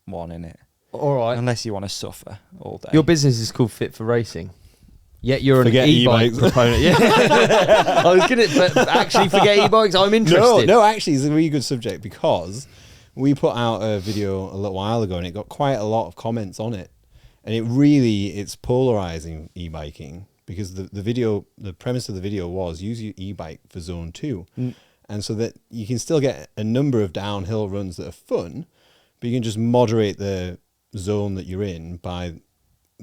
one in it. All right. Unless you want to suffer all day. Your business is called Fit for Racing. Yet you're Forget an e-bike proponent. Yeah. I was gonna, but actually forget e-bikes. I'm interested. No, actually, it's a really good subject because we put out a video a little while ago and it got quite a lot of comments on it. And it's polarizing e-biking because the premise of the video was use your e-bike for zone 2. And so that you can still get a number of downhill runs that are fun, but you can just moderate the zone that you're in by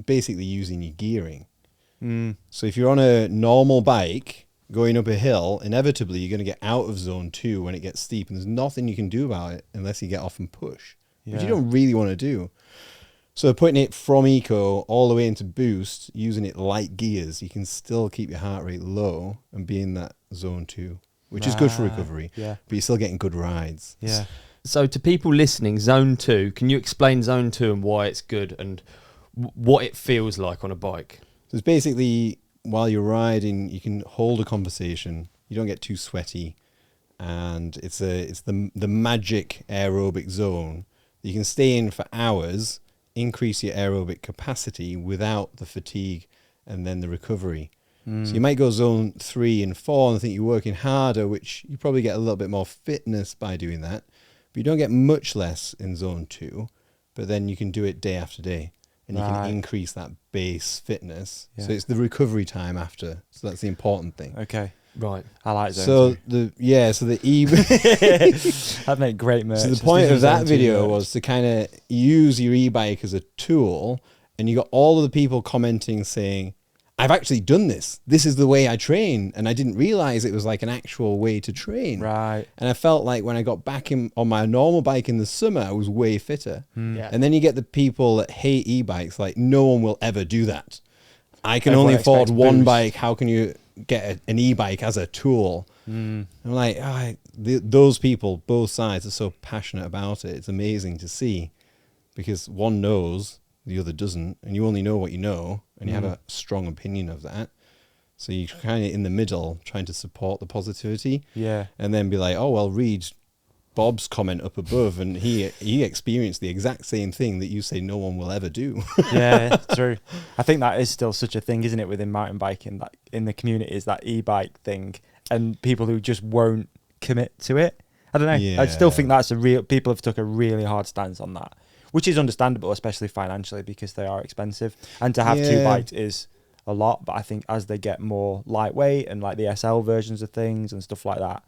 basically using your gearing. So if you're on a normal bike going up a hill, inevitably you're going to get out of zone 2 when it gets steep, and there's nothing you can do about it unless you get off and push, which you don't really want to do. So putting it from eco all the way into boost, using it light gears, you can still keep your heart rate low and be in that zone 2, which is good for recovery, but you're still getting good rides. Yeah. So to people listening, zone 2, can you explain zone 2 and why it's good and what it feels like on a bike? So it's basically, while you're riding, you can hold a conversation. You don't get too sweaty, and it's the magic aerobic zone that you can stay in for hours, increase your aerobic capacity without the fatigue and then the recovery. So you might go zone 3 and 4 and think you're working harder, which you probably get a little bit more fitness by doing that, but you don't get much less in zone 2. But then you can do it day after day. And you can increase that base fitness. Yeah. So it's the recovery time after. So that's the important thing. Okay. Right. I like zone 2. That'd make great merch. So the point of that video was to kind of use your e-bike as a tool, and you got all of the people commenting saying, I've actually done this. This is the way I train. And I didn't realize it was like an actual way to train. Right. And I felt like when I got back on my normal bike in the summer, I was way fitter. Yeah. And then you get the people that hate e-bikes, like no one will ever do that. I can only afford one bike. How can you get an e-bike as a tool? I'm like, those people, both sides, are so passionate about it. It's amazing to see because one knows, the other doesn't, and you only know what you know, and you have a strong opinion of that. So you're kind of in the middle, trying to support the positivity, and then be like, oh well, read Bob's comment up above, and he experienced the exact same thing that you say no one will ever do. Yeah, it's true. I think that is still such a thing, isn't it, within mountain biking, that in the community is that e-bike thing, and people who just won't commit to it. I don't know. Yeah. I still think that's people have took a really hard stance on that, which is understandable, especially financially, because they are expensive. And to have two bikes is a lot, but I think as they get more lightweight and like the SL versions of things and stuff like that,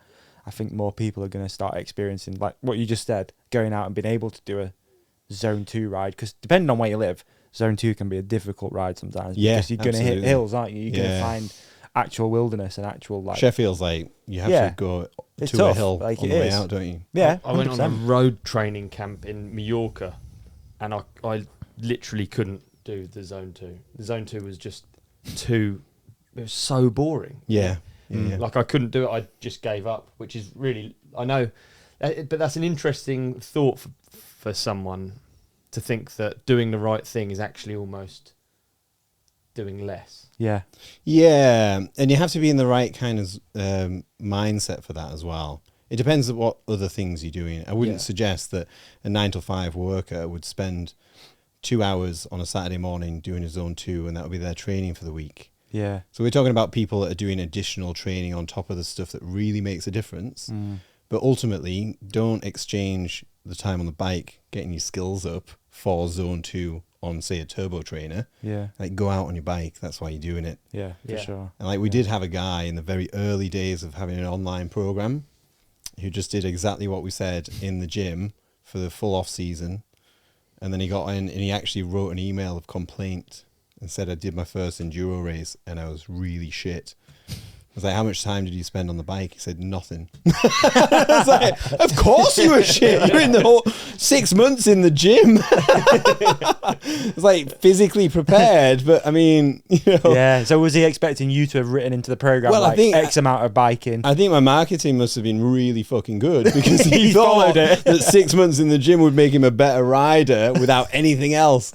I think more people are going to start experiencing, like what you just said, going out and being able to do a zone 2 ride. Because depending on where you live, zone 2 can be a difficult ride sometimes. Because you're going to hit hills, aren't you? You're going to find actual wilderness and actual like... Sheffield's like, you have to go to a hill like on the way out, don't you? Yeah, I went on a road training camp in Mallorca, and I literally couldn't do the zone 2. The zone 2 was just it was so boring. Yeah. Like I couldn't do it. I just gave up, which is really, I know, but that's an interesting thought for someone to think that doing the right thing is actually almost doing less. Yeah, and you have to be in the right kind of mindset for that as well. It depends on what other things you're doing. I wouldn't suggest that a 9 to 5 worker would spend 2 hours on a Saturday morning doing a zone 2, and that would be their training for the week. Yeah. So we're talking about people that are doing additional training on top of the stuff that really makes a difference. But ultimately, don't exchange the time on the bike, getting your skills up, for zone 2 on, say, a turbo trainer. Yeah. Like, go out on your bike. That's why you're doing it. Yeah, for sure. And like, we did have a guy in the very early days of having an online program who just did exactly what we said in the gym for the full off season. And then he got in and he actually wrote an email of complaint and said, I did my first enduro race and I was really shit. I was like, how much time did you spend on the bike? He said, nothing. I was like, of course you were shit. You're in the whole 6 months in the gym. It's like physically prepared, but I mean, you know. Yeah, so was he expecting you to have written into the program I think X amount of biking? I think my marketing must have been really fucking good because he thought followed it. that 6 months in the gym would make him a better rider without anything else.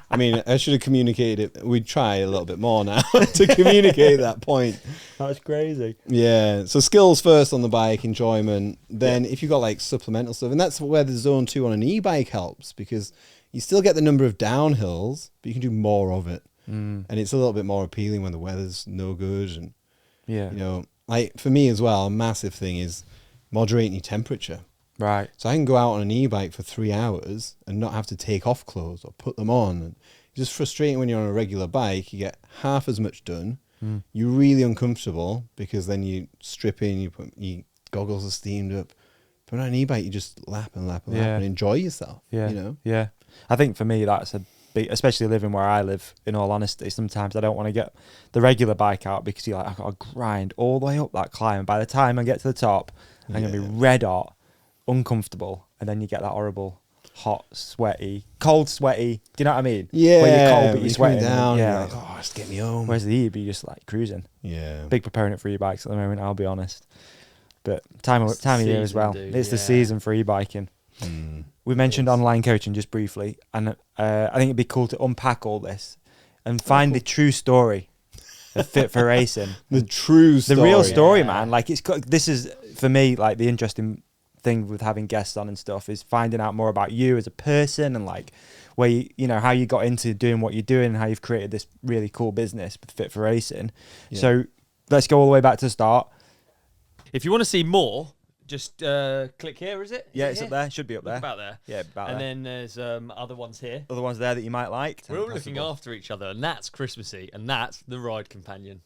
I mean, I should have communicated it. We'd try a little bit more now to communicate that point. That's crazy. Yeah. So skills first on the bike, enjoyment. Then if you've got like supplemental stuff, and that's where the zone 2 on an e-bike helps, because you still get the number of downhills, but you can do more of it. And it's a little bit more appealing when the weather's no good. And, Yeah. you know, like for me as well, a massive thing is moderating your temperature. Right. So I can go out on an e-bike for 3 hours and not have to take off clothes or put them on. And it's just frustrating when you're on a regular bike. You get half as much done. You're really uncomfortable because then you strip in, you put your goggles are steamed up. But on an e-bike, you just lap and lap and lap and enjoy yourself. Yeah. You know? Yeah. I think for me, that's a big, especially living where I live, in all honesty, sometimes I don't want to get the regular bike out because you're like, I've got to grind all the way up that climb. And by the time I get to the top, I'm going to be red hot, uncomfortable. And then you get that horrible, hot, sweaty, cold, sweaty. Do you know what I mean? Yeah. Where you're cold, but you're sweating. Down. Yeah. You're like, oh, just get me home. Whereas the e-bike, you're just like cruising. Yeah. Big proponent for e-bikes at the moment, I'll be honest. But time of year as well. Dude, it's the season for e-biking. We mentioned online coaching just briefly, and I think it'd be cool to unpack all this and find the true story of Fit for Racing. The true story. The real story, man. Like this is for me like the interesting thing with having guests on and stuff is finding out more about you as a person and like where you know how you got into doing what you're doing and how you've created this really cool business with Fit for Racing. Yeah. So let's go all the way back to the start. If you want to see more, just click here, is it? It's up there. Should be up there. About there. Yeah, about and there. And then there's other ones here. Other ones there that you might like. We're all looking after each other, and that's Christmassy, and that's the ride companion.